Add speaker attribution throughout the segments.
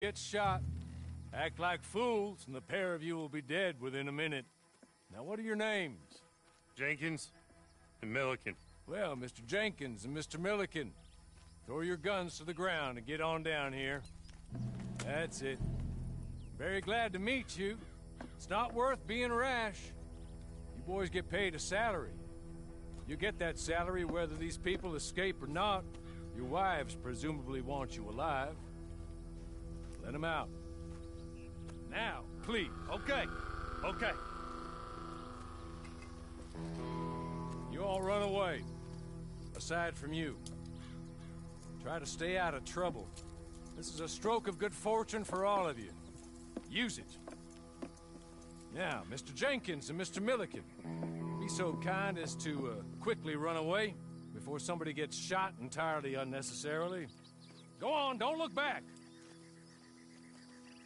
Speaker 1: Get shot. Act like fools, and the pair of you will be dead within a minute. Now, what are your names?
Speaker 2: Jenkins and Milliken.
Speaker 1: Well, Mr. Jenkins and Mr. Milliken, throw your guns to the ground and get on down here. That's it. Very glad to meet you. It's not worth being rash. You boys get paid a salary. You get that salary whether these people escape or not. Your wives presumably want you alive. Let them out. Now, please.
Speaker 2: Okay.
Speaker 1: You all run away. Aside from you. Try to stay out of trouble. This is a stroke of good fortune for all of you. Use it. Now, Mr. Jenkins and Mr. Milliken, be so kind as to quickly run away before somebody gets shot entirely unnecessarily. Go on, don't look back.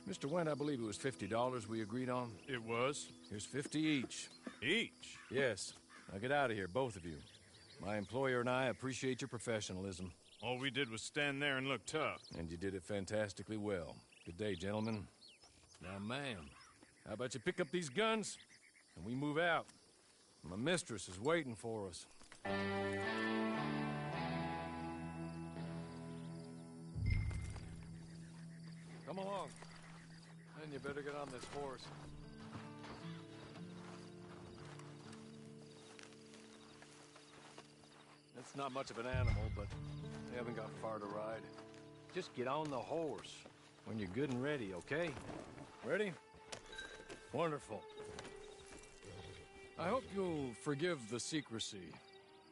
Speaker 1: Mr. Wendt, I believe it was $50 we agreed on.
Speaker 2: It was.
Speaker 1: Here's 50 each.
Speaker 2: Each?
Speaker 1: Yes. Now get out of here, both of you. My employer and I appreciate your professionalism.
Speaker 2: All we did was stand there and look tough.
Speaker 1: And you did it fantastically well. Good day, gentlemen. Now, ma'am, how about you pick up these guns and we move out? My mistress is waiting for us. Come along. Then you better get on this horse. It's not much of an animal, but they haven't got far to ride. Just get on the horse when you're good and ready, okay? Ready? Wonderful. I hope you'll forgive the secrecy.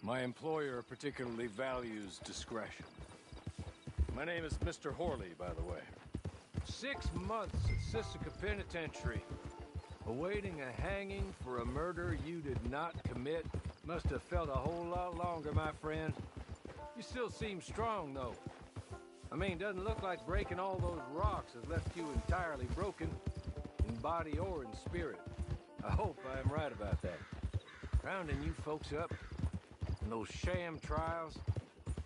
Speaker 1: My employer particularly values discretion. My name is Mr. Horley, by the way. 6 months at Sisika Penitentiary, awaiting a hanging for a murder you did not commit. Must have felt a whole lot longer, my friend. You still seem strong, though. I mean, doesn't look like breaking all those rocks has left you entirely broken, in body or in spirit. I hope I am right about that. Rounding you folks up, and those sham trials,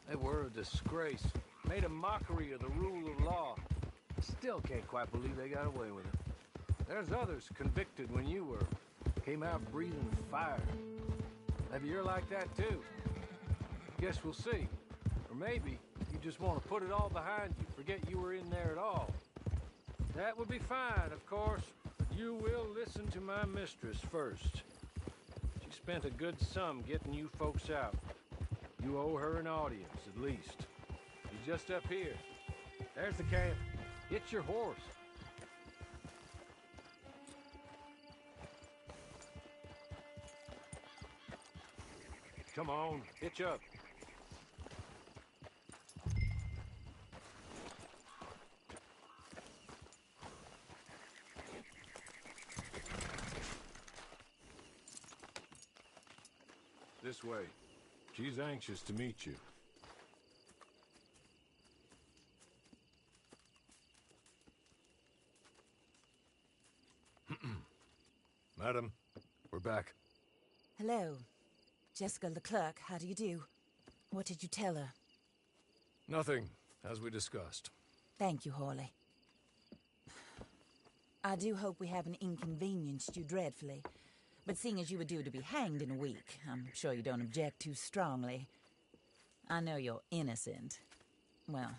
Speaker 1: they were a disgrace. Made a mockery of the rule of law. Still can't quite believe they got away with it. There's others convicted when you were. Came out breathing fire. Maybe you're like that too. Guess we'll see. Or maybe you just want to put it all behind you, forget you were in there at all. That would be fine, of course, but you will listen to my mistress first. She spent a good sum getting you folks out. You owe her an audience, at least. She's just up here. There's the camp. Get your horse. Come on, hitch up. This way. She's anxious to meet you. Madam, we're back.
Speaker 3: Hello. Jessica Leclerc, how do you do? What did you tell her?
Speaker 1: Nothing, as we discussed.
Speaker 3: Thank you, Horley. I do hope we haven't inconvenienced you dreadfully. But seeing as you were due to be hanged in a week, I'm sure you don't object too strongly. I know you're innocent. Well,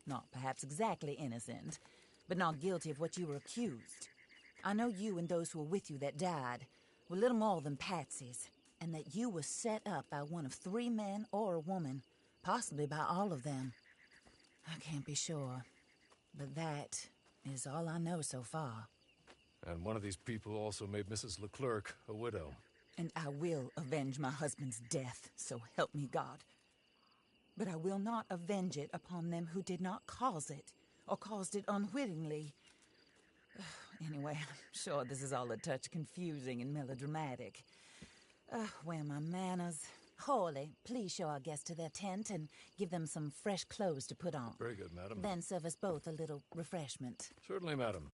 Speaker 3: not perhaps exactly innocent, but not guilty of what you were accused. I know you and those who were with you that died were little more than patsies, and that you were set up by one of 3 men or a woman, possibly by all of them. I can't be sure, but that is all I know so far.
Speaker 1: And one of these people also made Mrs. Leclerc a widow.
Speaker 3: And I will avenge my husband's death, so help me God. But I will not avenge it upon them who did not cause it, or caused it unwittingly. Anyway, I'm sure this is all a touch confusing and melodramatic. Where are my manners? Horley, please show our guests to their tent and give them some fresh clothes to put on.
Speaker 1: Very good, madam.
Speaker 3: Then serve us both a little refreshment.
Speaker 1: Certainly, madam.